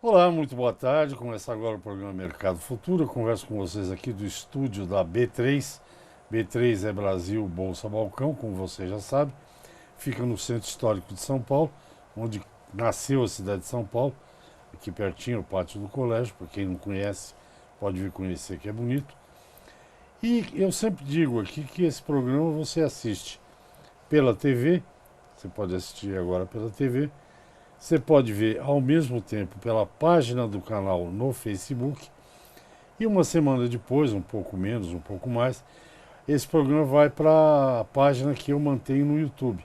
Olá, muito boa tarde. Começa agora o programa Mercado Futuro. Eu converso com vocês aqui do estúdio da B3. B3 é Brasil Bolsa Balcão, como você já sabe. Fica no centro histórico de São Paulo, onde nasceu a cidade de São Paulo, aqui pertinho, o pátio do colégio. Para quem não conhece, pode vir conhecer, que é bonito. E eu sempre digo aqui que esse programa você assiste pela TV, você pode assistir agora pela TV, você pode ver ao mesmo tempo pela página do canal no Facebook, e uma semana depois, um pouco menos, um pouco mais, esse programa vai para a página que eu mantenho no YouTube,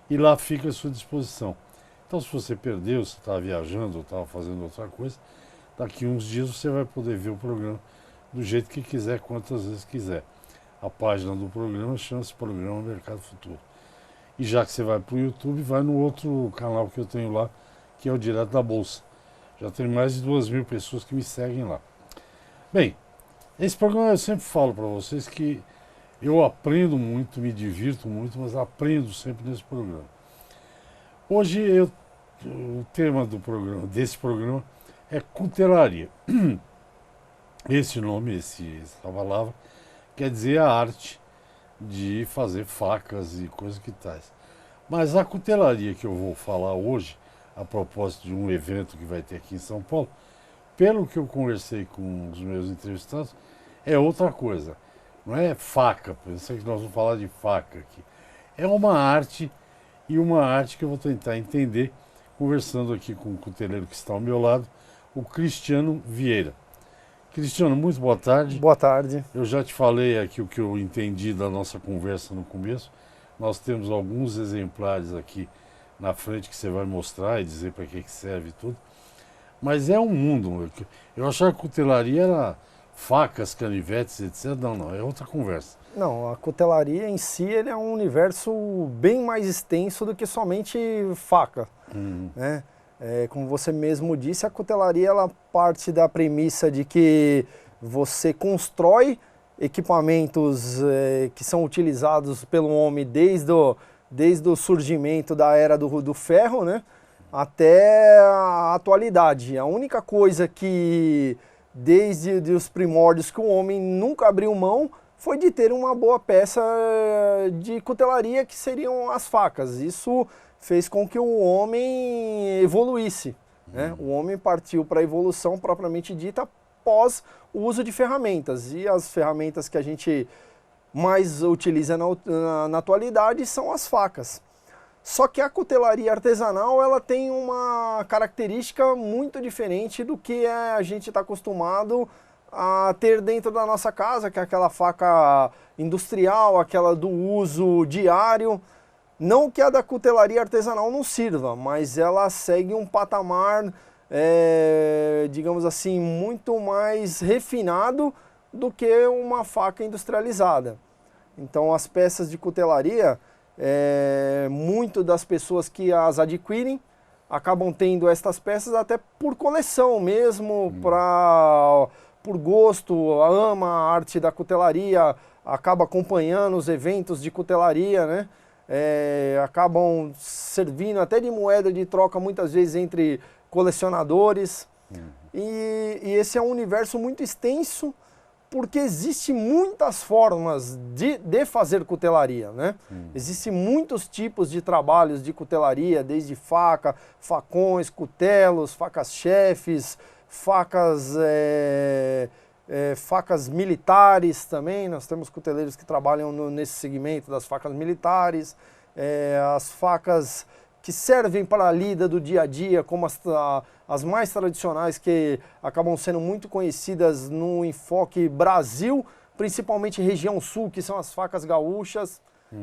e lá fica à sua disposição. Então, se você perdeu, se estava viajando ou estava fazendo outra coisa, daqui uns dias você vai poder ver o programa do jeito que quiser, quantas vezes quiser. A página do programa chama-se Programa Mercado Futuro. E já que você vai para o YouTube, vai no outro canal que eu tenho lá, que é o Direto da Bolsa. Já tem mais de 2.000 pessoas que me seguem lá. Bem, esse programa eu sempre falo para vocês que eu aprendo muito, me divirto muito, mas aprendo sempre nesse programa. Hoje o tema desse programa é cutelaria. Esse nome, essa palavra, quer dizer a arte de fazer facas e coisas que tais. Mas a cutelaria que eu vou falar hoje, a propósito de um evento que vai ter aqui em São Paulo, pelo que eu conversei com os meus entrevistados, é outra coisa. Não é faca, pensei que nós vamos falar de faca aqui. É uma arte, e uma arte que eu vou tentar entender, conversando aqui com o cuteleiro que está ao meu lado, o Cristiano Vieira. Cristiano, muito boa tarde. Boa tarde. Eu já te falei aqui o que eu entendi da nossa conversa no começo. Nós temos alguns exemplares aqui na frente que você vai mostrar e dizer para que serve e tudo. Mas é um mundo. Eu achava que a cutelaria era facas, canivetes, etc. Não, é outra conversa. Não, a cutelaria em si ele é um universo bem mais extenso do que somente faca, né? Como você mesmo disse, a cutelaria ela parte da premissa de que você constrói equipamentos que são utilizados pelo homem desde o surgimento da era do ferro, né, até a atualidade. A única coisa que, desde os primórdios, que o homem nunca abriu mão foi de ter uma boa peça de cutelaria, que seriam as facas. Isso fez com que o homem evoluísse, né? O homem partiu para a evolução propriamente dita após o uso de ferramentas. E as ferramentas que a gente mais utiliza na atualidade são as facas. Só que a cutelaria artesanal ela tem uma característica muito diferente do que a gente está acostumado a ter dentro da nossa casa, que é aquela faca industrial, aquela do uso diário. Não que a da cutelaria artesanal não sirva, mas ela segue um patamar, digamos assim, muito mais refinado do que uma faca industrializada. Então as peças de cutelaria, muito das pessoas que as adquirem acabam tendo estas peças até por coleção mesmo, por gosto, ama a arte da cutelaria, acaba acompanhando os eventos de cutelaria, né? Acabam servindo até de moeda de troca muitas vezes entre colecionadores. E esse é um universo muito extenso, porque existem muitas formas de fazer cutelaria, né? Existem muitos tipos de trabalhos de cutelaria, desde faca, facões, cutelos, facas chefes, facas militares também. Nós temos cuteleiros que trabalham nesse segmento das facas militares, as facas que servem para a lida do dia a dia, como as mais tradicionais, que acabam sendo muito conhecidas no enfoque Brasil, principalmente região sul, que são as facas gaúchas.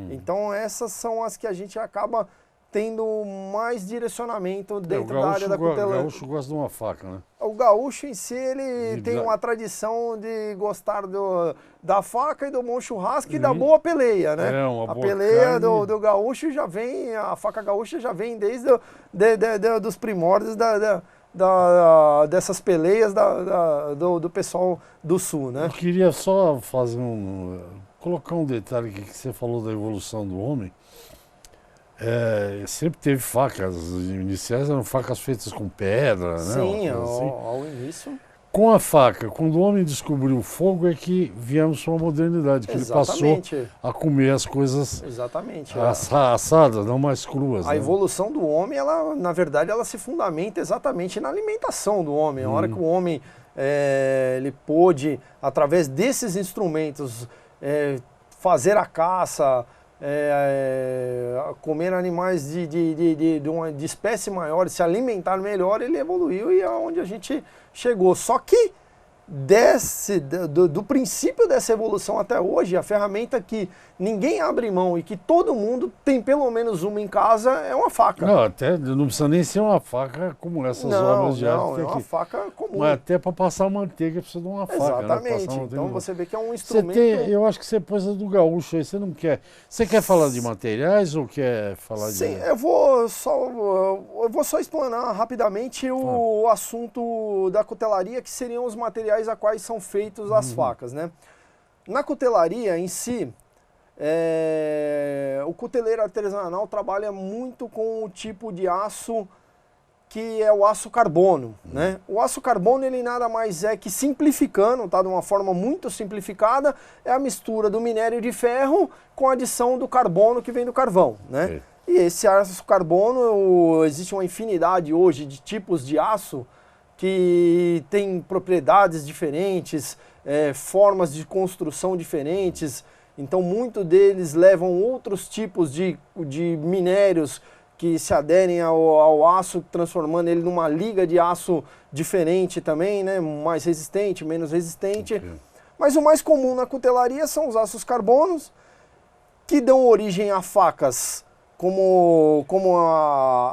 Então essas são as que a gente acaba tendo mais direcionamento dentro da área da cutelaria. O gaúcho gosta de uma faca, né? O gaúcho em si, ele tem uma tradição de gostar da faca e do bom churrasco e da boa peleia, né? Uma a boa peleia carne. do gaúcho já vem, a faca gaúcha já vem desde dos primórdios dessas peleias do pessoal do Sul, né? Eu queria só fazer colocar um detalhe aqui que você falou da evolução do homem. Sempre teve facas, iniciais eram facas feitas com pedra, né? Sim, Assim. ao início. Com a faca, quando o homem descobriu o fogo, é que viemos para a modernidade, que Exatamente. ele passou a comer as coisas Exatamente. assadas, não mais cruas. A né? evolução do homem, ela, na verdade, ela se fundamenta exatamente na alimentação do homem. A hora que o homem ele pôde, através desses instrumentos, fazer a caça, comer animais de espécie maior, se alimentar melhor, ele evoluiu e é onde a gente chegou. Só que do princípio dessa evolução até hoje, a ferramenta que ninguém abre mão e que todo mundo tem pelo menos uma em casa é uma faca. Não, até não precisa nem ser uma faca como essas obras de arte. Não, é uma faca comum. Mas até para passar manteiga precisa de uma faca. Exatamente. Né? Então você vê que é um instrumento... eu acho que você pôs a do gaúcho aí, você não quer... Você quer falar de materiais ou quer falar de... Sim, eu vou só explanar rapidamente o assunto da cutelaria, que seriam os materiais a quais são feitos as facas, né? Na cutelaria em si, o cuteleiro artesanal trabalha muito com o tipo de aço que é o aço carbono, né? O aço carbono, ele nada mais é que, simplificando, tá, de uma forma muito simplificada, é a mistura do minério de ferro com a adição do carbono que vem do carvão, né? E esse aço carbono, existe uma infinidade hoje de tipos de aço que tem propriedades diferentes, formas de construção diferentes. Então, muitos deles levam outros tipos de minérios que se aderem ao aço, transformando ele numa liga de aço diferente também, né? Mais resistente, menos resistente. Okay. Mas o mais comum na cutelaria são os aços carbonos, que dão origem a facas como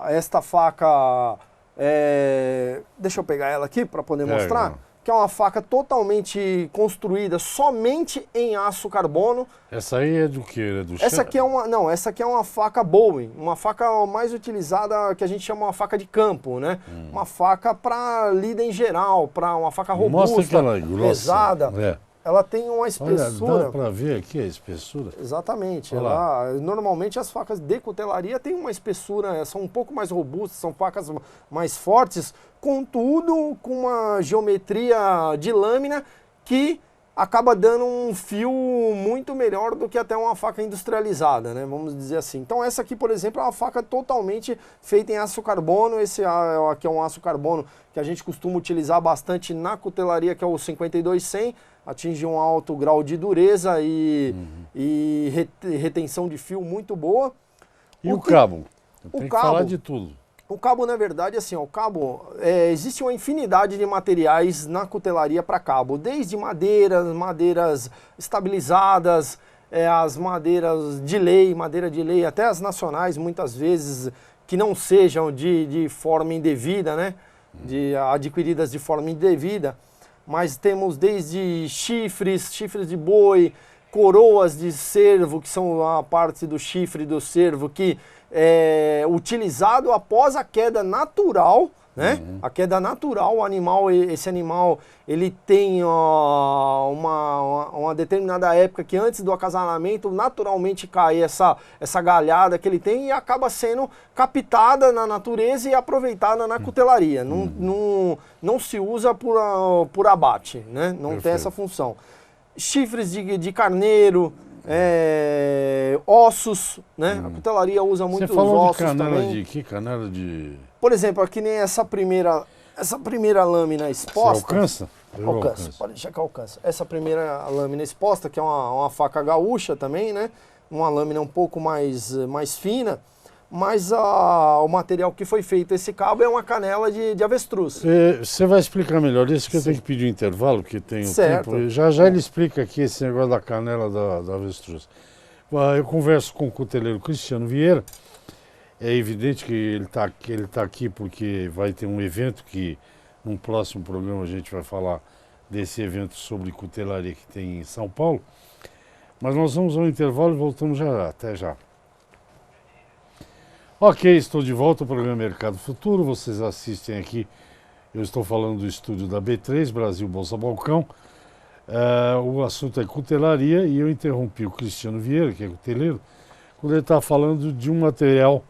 esta faca... deixa eu pegar ela aqui para poder mostrar. Que é uma faca totalmente construída somente em aço carbono. Essa aí é do que? Essa aqui é uma faca Bowen, uma faca mais utilizada, que a gente chama uma faca de campo, né? Uma faca para lida em geral, para uma faca robusta, mostra que ela é grossa, pesada. Ela tem uma espessura. Olha, dá para ver aqui a espessura? Exatamente. Normalmente as facas de cutelaria têm uma espessura, são um pouco mais robustas, são facas mais fortes, contudo com uma geometria de lâmina que acaba dando um fio muito melhor do que até uma faca industrializada, né? Vamos dizer assim. Então essa aqui, por exemplo, é uma faca totalmente feita em aço carbono. Esse aqui é um aço carbono que a gente costuma utilizar bastante na cutelaria, que é o 52-100. Atinge um alto grau de dureza e retenção de fio muito boa. E o cabo? Tem que falar de tudo. O cabo, na verdade, assim, o cabo, existe uma infinidade de materiais na cutelaria para cabo, desde madeiras estabilizadas, as madeiras de lei, madeira de lei, até as nacionais, muitas vezes, que não sejam de forma indevida, né? Adquiridas de forma indevida. Mas temos desde chifres de boi, coroas de cervo, que são a parte do chifre do cervo, que é utilizado após a queda natural, né? A queda natural, esse animal, ele tem uma determinada época que antes do acasalamento naturalmente cai essa galhada que ele tem e acaba sendo captada na natureza e aproveitada na cutelaria. Não se usa por abate, né? Não Perfeito. Tem essa função. Chifres de carneiro, ossos, né? A cutelaria usa muito os ossos também. Você falou de canela de que? Canela de... Por exemplo, aqui nem essa primeira lâmina exposta... Você alcança? Alcança, pode deixar que alcança. Essa primeira lâmina exposta, que é uma faca gaúcha também, né? Uma lâmina um pouco mais fina, mas o material que foi feito esse cabo é uma canela de avestruz. Você vai explicar melhor isso, que eu tenho que pedir um intervalo, porque tem o tempo. Já ele explica aqui esse negócio da canela da avestruz. Eu converso com o cuteleiro Cristiano Vieira. É evidente que ele tá aqui porque vai ter um evento que, num próximo programa, a gente vai falar desse evento sobre cutelaria que tem em São Paulo. Mas nós vamos ao intervalo e voltamos já. Até já. Ok, estou de volta ao programa Mercado Futuro. Vocês assistem aqui Eu estou falando do estúdio da B3, Brasil Bolsa Balcão. O assunto é cutelaria e eu interrompi o Cristiano Vieira, que é cuteleiro, quando ele está falando de um material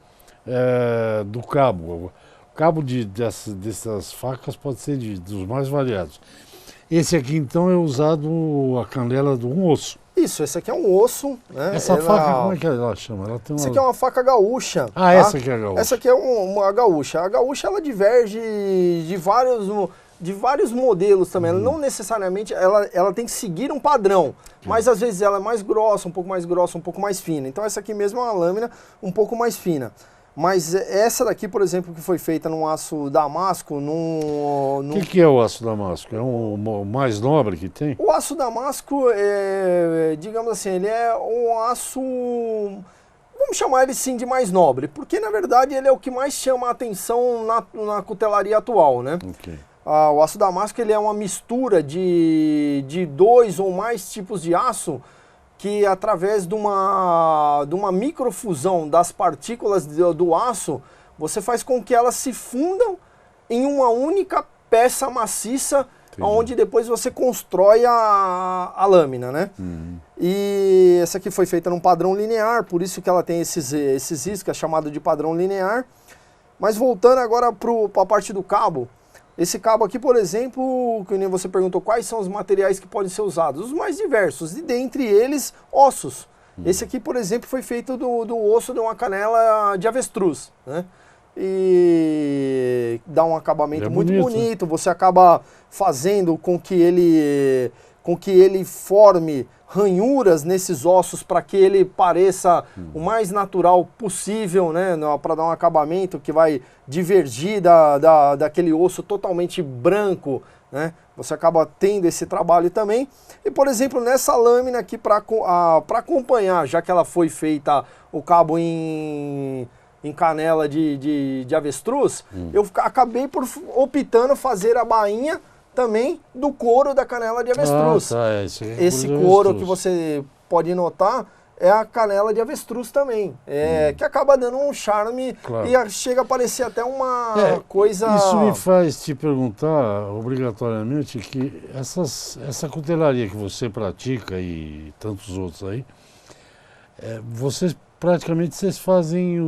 do cabo. O cabo dessas facas pode ser dos mais variados. Esse aqui então é usado a canela de um osso. Isso, esse aqui é um osso, né? Essa faca, como é que ela chama? Ela tem Essa aqui é uma faca gaúcha. Ah, tá? Essa aqui é a gaúcha. Essa aqui é uma gaúcha. A gaúcha, ela diverge de vários modelos também. Ela não necessariamente, ela tem que seguir um padrão, mas às vezes ela é mais grossa, um pouco mais fina. Então essa aqui mesmo é uma lâmina um pouco mais fina. Mas essa daqui, por exemplo, que foi feita num aço damasco, O que é o aço damasco? É o mais nobre que tem? O aço damasco, digamos assim, ele é um aço, vamos chamar ele sim de mais nobre, porque na verdade ele é o que mais chama a atenção na cutelaria atual, né? Okay. O aço damasco, ele é uma mistura de 2 ou mais tipos de aço, que através de uma microfusão das partículas do aço, você faz com que elas se fundam em uma única peça maciça, onde depois você constrói a lâmina, né? E essa aqui foi feita num padrão linear, por isso que ela tem esses riscos, que é chamado de padrão linear. Mas voltando agora para a parte do cabo, esse cabo aqui, por exemplo, que nem você perguntou, quais são os materiais que podem ser usados? Os mais diversos, e dentre eles, ossos. Esse aqui, por exemplo, foi feito do osso de uma canela de avestruz, né? E dá um acabamento muito bonito. Você acaba fazendo com que ele forme ranhuras nesses ossos para que ele pareça o mais natural possível, né? Para dar um acabamento que vai divergir daquele osso totalmente branco, né? Você acaba tendo esse trabalho também. E, por exemplo, nessa lâmina aqui, para acompanhar, já que ela foi feita o cabo em canela de avestruz, eu acabei optando fazer a bainha também do couro da canela de avestruz. Esse couro que você pode notar é a canela de avestruz também, que acaba dando um charme e chega a parecer até uma coisa... Isso me faz te perguntar, obrigatoriamente, que essa cutelaria que você pratica e tantos outros aí, vocês fazem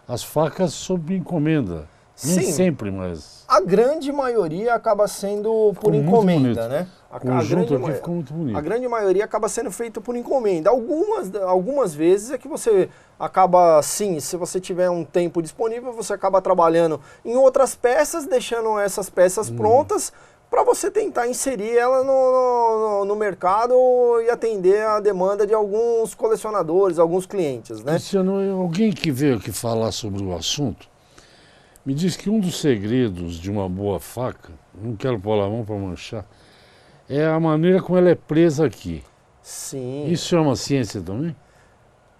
as facas sob encomenda. Nem sempre, mas... A grande maioria acaba sendo por encomenda, né? O conjunto aqui ficou muito bonito. A grande maioria acaba sendo feita por encomenda. Algumas vezes é que você acaba, sim, se você tiver um tempo disponível, você acaba trabalhando em outras peças, deixando essas peças prontas, para você tentar inserir ela no mercado e atender a demanda de alguns colecionadores, alguns clientes, né? Cristiano, alguém que veio aqui falar sobre o assunto, me diz que um dos segredos de uma boa faca, não quero pôr a mão para manchar, é a maneira como ela é presa aqui. Sim. Isso é uma ciência também?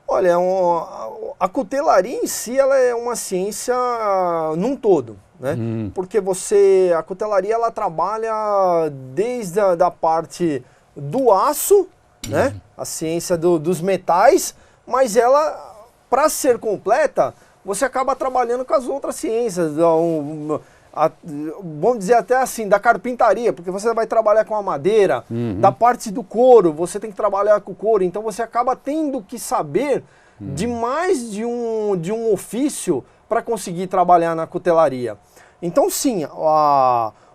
Olha, a cutelaria em si, ela é uma ciência num todo, né? Porque a cutelaria, ela trabalha desde a parte do aço, né? A ciência dos metais, mas ela, para ser completa, você acaba trabalhando com as outras ciências, vamos dizer até assim, da carpintaria, porque você vai trabalhar com a madeira, da parte do couro, você tem que trabalhar com o couro, então você acaba tendo que saber de mais de um ofício para conseguir trabalhar na cutelaria. Então sim,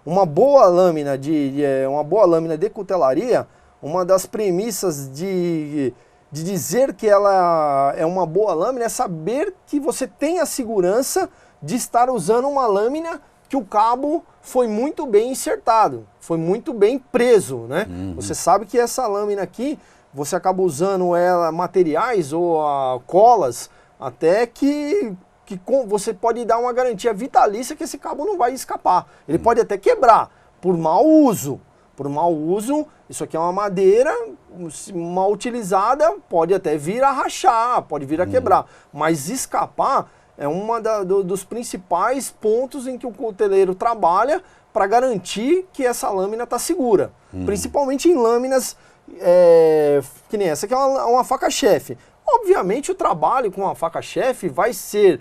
uma boa lâmina de cutelaria, uma das premissas de dizer que ela é uma boa lâmina é saber que você tem a segurança de estar usando uma lâmina que o cabo foi muito bem insertado, foi muito bem preso, né? Você sabe que essa lâmina aqui, você acaba usando materiais ou colas, até que você pode dar uma garantia vitalícia que esse cabo não vai escapar. Ele pode até quebrar por mau uso. Por mau uso, isso aqui é uma madeira mal utilizada, pode até vir a rachar, pode vir a quebrar. Mas escapar é dos principais pontos em que o cuteleiro trabalha para garantir que essa lâmina está segura. Principalmente em lâminas que nem essa, que é uma faca-chefe. Obviamente o trabalho com uma faca-chefe vai ser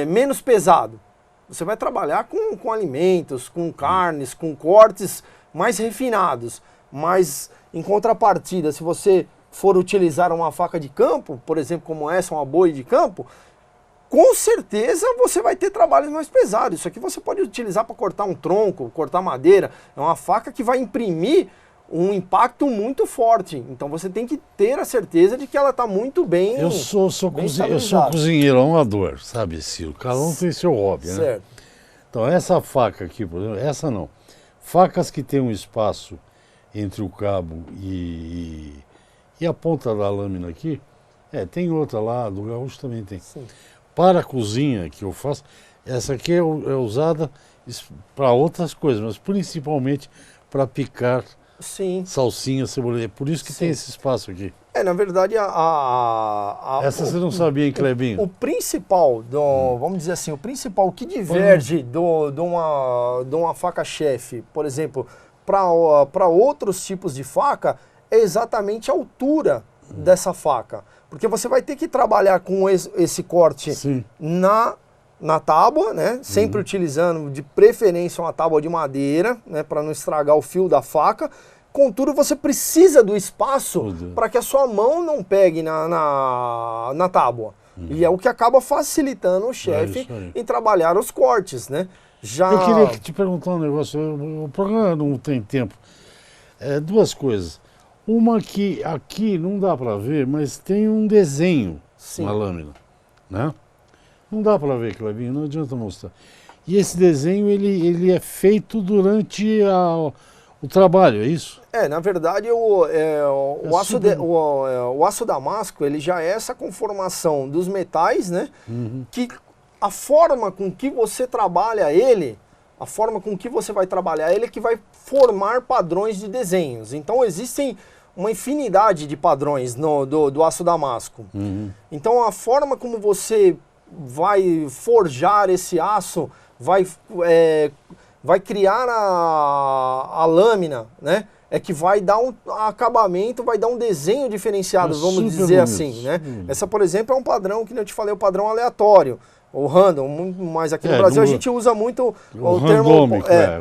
menos pesado. você vai trabalhar com alimentos, com carnes, com cortes mais refinados. Mas, em contrapartida, se você for utilizar uma faca de campo, por exemplo, como essa, uma boi de campo, com certeza você vai ter trabalhos mais pesados. Isso aqui você pode utilizar para cortar um tronco, cortar madeira. É uma faca que vai imprimir um impacto muito forte. Então você tem que ter a certeza de que ela está muito bem. Eu sou cozinheiro amador, sabe, Ciro? Cada um tem seu hobby, né? Certo. Então essa faca aqui, por exemplo, essa não. Facas que tem um espaço entre o cabo e a ponta da lâmina aqui, tem outra lá, do gaúcho também tem. Sim. Para a cozinha que eu faço, essa aqui é usada para outras coisas, mas principalmente para picar Sim. salsinha, cebola. É por isso que Sim. tem esse espaço aqui. Na verdade, Essa você não sabia, hein, Clebinho? O principal, vamos dizer assim, o principal que diverge de uma faca-chefe, por exemplo, para outros tipos de faca, é exatamente a altura dessa faca. Porque você vai ter que trabalhar com esse corte Sim. na tábua, né? Sempre utilizando de preferência uma tábua de madeira, né? Para não estragar o fio da faca. Contudo, você precisa do espaço para que a sua mão não pegue na tábua. E é o que acaba facilitando o chefe em trabalhar os cortes, né? Eu queria te perguntar um negócio, o programa não tem tempo. Duas coisas. Uma que aqui não dá para ver, mas tem um desenho na lâmina, né? Não dá para ver, Clebinho, não adianta mostrar. E esse desenho, ele é feito durante o trabalho, é isso? Na verdade, o aço damasco, ele já é essa conformação dos metais, né? Que a forma com que você trabalha ele, a forma com que você vai trabalhar ele é que vai formar padrões de desenhos. Então, existem uma infinidade de padrões do aço damasco. Então, a forma como você vai forjar esse aço, vai criar a lâmina, né? É que vai dar um acabamento, vai dar um desenho diferenciado, vamos dizer assim, né? Essa, por exemplo, é um padrão, que eu te falei, o padrão aleatório, ou random, mas aqui no Brasil a gente usa muito o termo...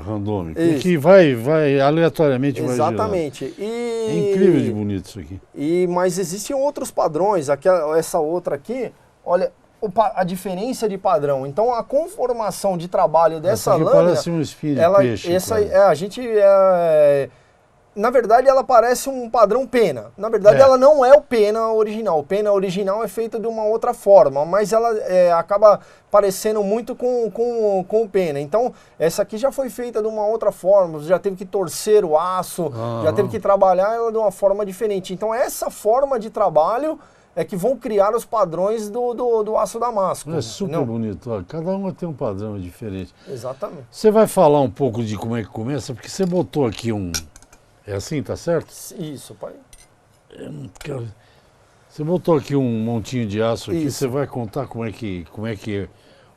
Randômico, que vai aleatoriamente. Exatamente. É incrível de bonito isso aqui. Mas existem outros padrões, essa outra aqui, olha... a diferença de padrão. Então, a conformação de trabalho dessa lâmina... parece um espinho de peixe. Na verdade, ela parece um padrão pena. Na verdade, ela não é o pena original. O pena original é feito de uma outra forma, mas ela acaba parecendo muito com o pena. Então, essa aqui já foi feita de uma outra forma, já teve que torcer o aço, já teve que trabalhar ela de uma forma diferente. Então, essa forma de trabalho é que vão criar os padrões do aço damasco. É super bonito. Ó, cada uma tem um padrão diferente. Exatamente. Você vai falar um pouco de como é que começa? Porque você botou aqui um... É assim, tá certo? Isso, pai. Você botou aqui um montinho de aço aqui, você vai contar como é que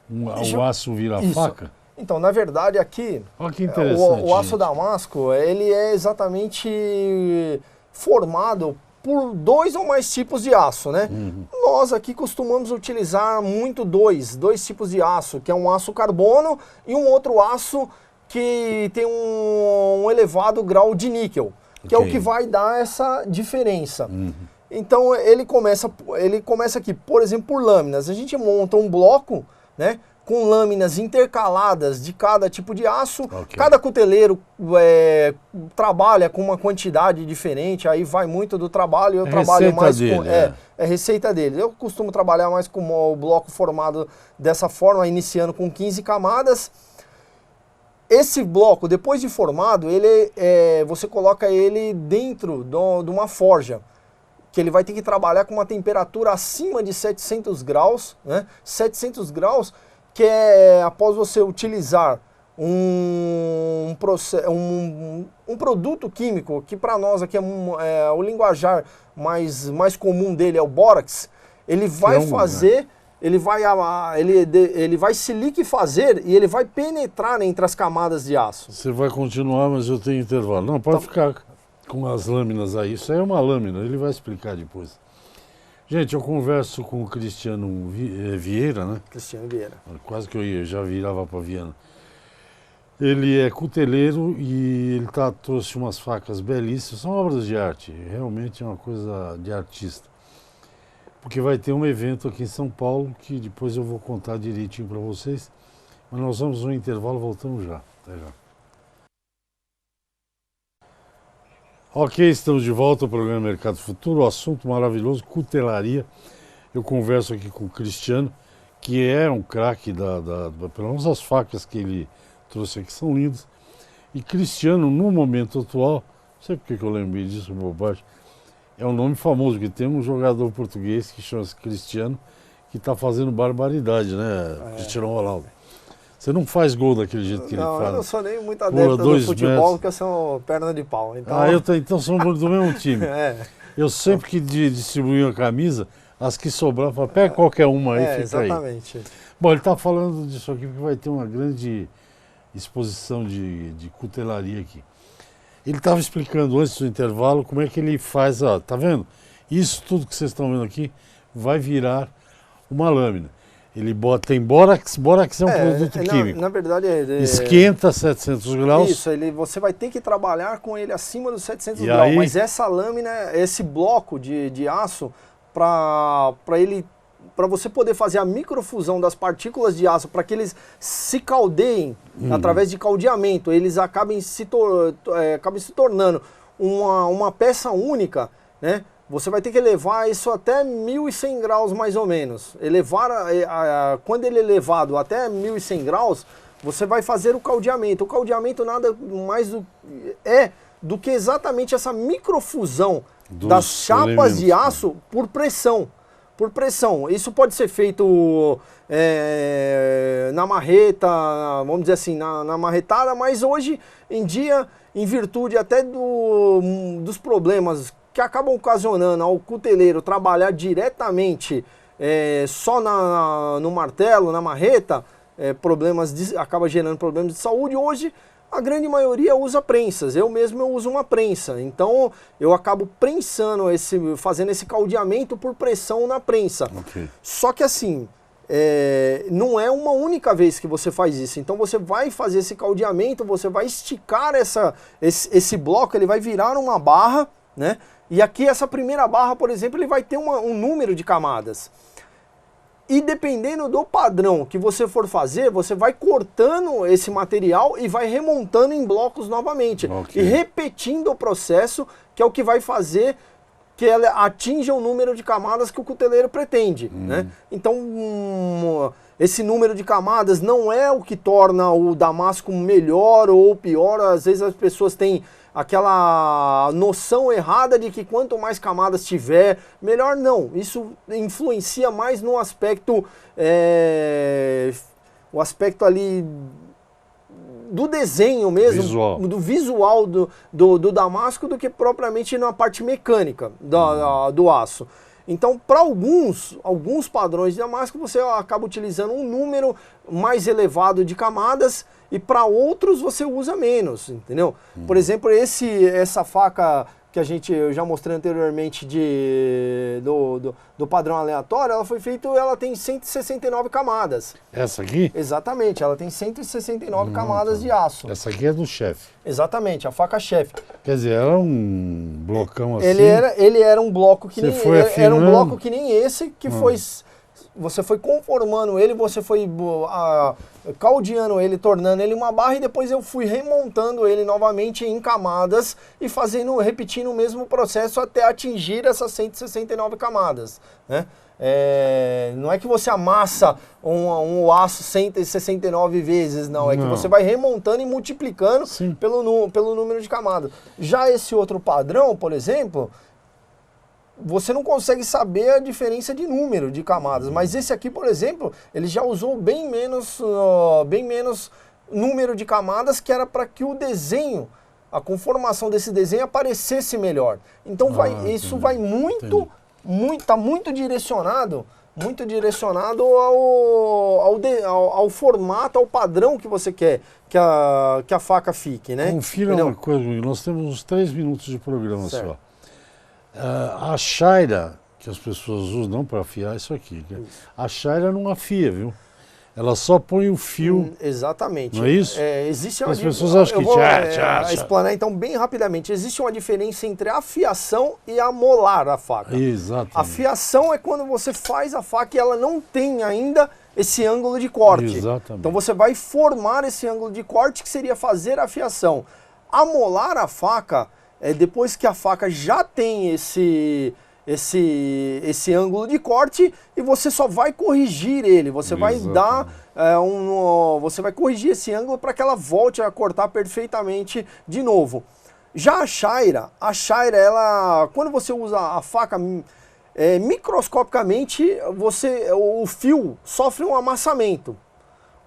o aço vira faca? Então, na verdade, aqui, olha que interessante, o aço damasco, ele é exatamente formado por 2 ou mais tipos de aço, né? Nós aqui costumamos utilizar muito dois tipos de aço, que é um aço carbono e um outro aço que tem um elevado grau de níquel, que é o que vai dar essa diferença. Então ele começa aqui, por exemplo, por lâminas. A gente monta um bloco, né, com lâminas intercaladas de cada tipo de aço. Cada cuteleiro trabalha com uma quantidade diferente, aí vai muito do trabalho. Eu trabalho mais com... É receita dele. Eu costumo trabalhar mais com o bloco formado dessa forma, iniciando com 15 camadas. Esse bloco, depois de formado, você coloca ele dentro de uma forja, que ele vai ter que trabalhar com uma temperatura acima de 700 graus, né? 700 graus, que é após você utilizar um produto químico, que para nós aqui o linguajar mais comum dele é o bórax. Ele vai fazer... Ele vai se liquefazer e ele vai penetrar entre as camadas de aço. Você vai continuar, mas eu tenho intervalo. Não, pode ficar com as lâminas aí. Isso aí é uma lâmina, ele vai explicar depois. Gente, eu converso com o Cristiano Vieira, né? Cristiano Vieira. Quase que eu já virava para Viana. Ele é cuteleiro e ele trouxe umas facas belíssimas, são obras de arte, realmente é uma coisa de artista. Porque vai ter um evento aqui em São Paulo que depois eu vou contar direitinho para vocês, mas nós vamos no intervalo, voltamos já. Até já. Ok, estamos de volta ao programa Mercado Futuro, o assunto maravilhoso, cutelaria. Eu converso aqui com o Cristiano, que é um craque pelo menos as facas que ele trouxe aqui são lindas. E Cristiano, no momento atual, não sei porque que eu lembrei disso, bobagem, é um nome famoso, que tem um jogador português que chama-se Cristiano, que está fazendo barbaridade, né? Cristiano Ronaldo. Você não faz gol daquele jeito que ele faz. Não, eu não sou nem muito adepto do futebol, porque eu sou perna de pau. Então... então somos do mesmo time. Eu sempre que distribuí a camisa, as que sobraram, eu pega qualquer uma aí, fica exatamente. Aí. Bom, ele está falando disso aqui, porque vai ter uma grande exposição de cutelaria aqui. Ele estava explicando antes do intervalo como é que ele faz, ó, tá vendo? Isso tudo que vocês estão vendo aqui vai virar uma lâmina. Ele tem bórax é um produto químico. Na verdade, esquenta a 700 graus. Isso, você vai ter que trabalhar com ele acima dos 700 graus. Aí... Mas essa lâmina, esse bloco de aço, para você poder fazer a microfusão das partículas de aço, para que eles se caldeiem através de caldeamento, eles acabem se tornando uma peça única, né? Você vai ter que elevar isso até 1.100 graus mais ou menos. Quando ele é elevado até 1.100 graus, você vai fazer o caldeamento. O caldeamento nada mais do que exatamente essa microfusão das chapas de aço por pressão. Por pressão. Isso pode ser feito na marreta, vamos dizer assim, na marretada, mas hoje em dia, em virtude até dos problemas que acabam ocasionando ao cuteleiro trabalhar diretamente só no martelo, na marreta, acaba gerando problemas de saúde. Hoje, a grande maioria usa prensas. Eu mesmo uso uma prensa. Então, eu acabo prensando, fazendo esse caldeamento por pressão na prensa. Okay. Só que assim, não é uma única vez que você faz isso. Então, você vai fazer esse caldeamento, você vai esticar esse bloco, ele vai virar uma barra, né? E aqui essa primeira barra, por exemplo, ele vai ter um número de camadas. E dependendo do padrão que você for fazer, você vai cortando esse material e vai remontando em blocos novamente. Okay. E repetindo o processo, que é o que vai fazer que ela atinja o número de camadas que o cuteleiro pretende. Né? Então, esse número de camadas não é o que torna o damasco melhor ou pior. Às vezes as pessoas têm aquela noção errada de que quanto mais camadas tiver, melhor. Não. Isso influencia mais no aspecto, o aspecto ali do desenho mesmo, do visual do damasco, do que propriamente na parte mecânica do aço. Então, para alguns padrões de damasco, você acaba utilizando um número mais elevado de camadas, e para outros você usa menos, entendeu? Por exemplo, essa faca que eu já mostrei anteriormente do padrão aleatório, ela tem 169 camadas. Essa aqui? Exatamente, ela tem 169 camadas de aço. Essa aqui é do chefe. Exatamente, a faca chefe. Quer dizer, era um blocão assim. Ele era um bloco que era um bloco que nem esse, que você foi conformando ele, você foi caldeando ele, tornando ele uma barra, e depois eu fui remontando ele novamente em camadas e repetindo o mesmo processo até atingir essas 169 camadas, né? Não é que você amassa um aço 169 vezes, não. É que você vai remontando e multiplicando pelo número de camadas. Já esse outro padrão, por exemplo, você não consegue saber a diferença de número de camadas, mas esse aqui, por exemplo, ele já usou bem menos número de camadas, que era para que o desenho, a conformação desse desenho aparecesse melhor. Então isso vai tá muito direcionado ao formato, ao padrão que você quer que a faca fique, né? Confira uma coisa, nós temos uns 3 minutos de programa só. A Shaira, que as pessoas usam não para afiar isso aqui. A chaira não afia, viu? Ela só põe o fio. Exatamente. Não é isso? Existe as pessoas acham que explanar então bem rapidamente. Existe uma diferença entre a afiação e amolar a faca. Exatamente. A afiação é quando você faz a faca e ela não tem ainda esse ângulo de corte. Exatamente. Então você vai formar esse ângulo de corte que seria fazer a afiação. Amolar a faca é depois que a faca já tem esse ângulo de corte e você só vai corrigir ele, você vai dar você vai corrigir esse ângulo para que ela volte a cortar perfeitamente de novo. Já a chaira, ela, quando você usa a faca microscopicamente, o fio sofre um amassamento.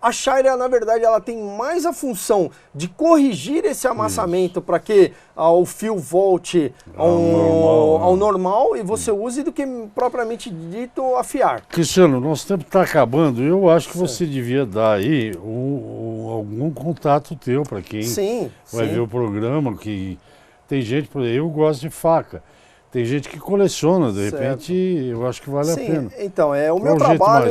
A chaira, na verdade, ela tem mais a função de corrigir esse amassamento para que o fio volte ao normal e você use do que propriamente dito afiar. Cristiano, nosso tempo está acabando. Eu acho que você devia dar aí algum contato teu para quem vai ver o programa. Que tem gente, por exemplo, eu gosto de faca. Tem gente que coleciona, de repente, eu acho que vale a pena. Então, o meu trabalho,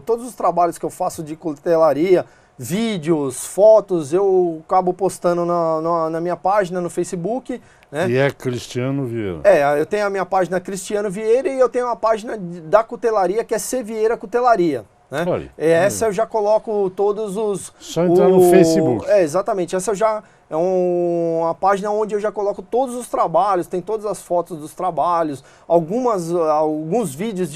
todos os trabalhos que eu faço de cutelaria, vídeos, fotos, eu acabo postando na minha página no Facebook. Né? E é Cristiano Vieira. Eu tenho a minha página Cristiano Vieira e eu tenho uma página da cutelaria que é C. Vieira Cutelaria. Né? Essa eu já coloco todos os... Só entrar no Facebook. Exatamente. Essa é uma página onde eu já coloco todos os trabalhos, tem todas as fotos dos trabalhos, alguns vídeos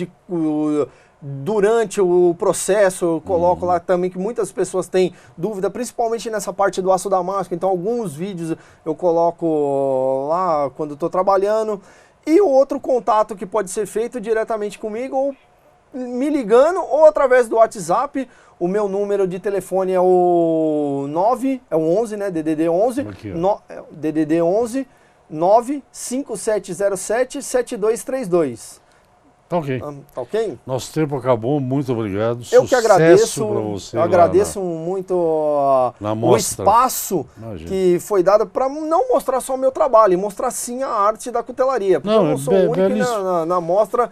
durante o processo, eu coloco lá também que muitas pessoas têm dúvida, principalmente nessa parte do aço damasco, então alguns vídeos eu coloco lá quando estou trabalhando. E o outro contato que pode ser feito diretamente comigo, ou me ligando ou através do WhatsApp. O meu número de telefone é o 11, né? DDD 11, DDD 11 95707 7232. Tá ok. Tá ok? Nosso tempo acabou, muito obrigado. Eu que agradeço. Você eu agradeço muito o espaço que foi dado para não mostrar só o meu trabalho, e mostrar sim a arte da cutelaria. Porque eu não sou o único na mostra.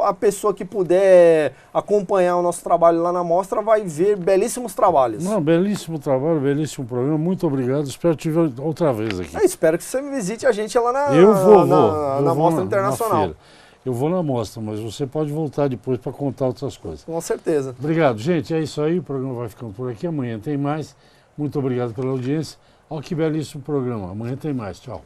A pessoa que puder acompanhar o nosso trabalho lá na mostra vai ver belíssimos trabalhos. Belíssimo trabalho, belíssimo programa. Muito obrigado. Espero te ver outra vez aqui. Espero que você visite a gente lá na Mostra Internacional. Eu vou na mostra, mas você pode voltar depois para contar outras coisas. Com certeza. Obrigado, gente. É isso aí. O programa vai ficando por aqui. Amanhã tem mais. Muito obrigado pela audiência. Olha que belíssimo programa. Amanhã tem mais. Tchau.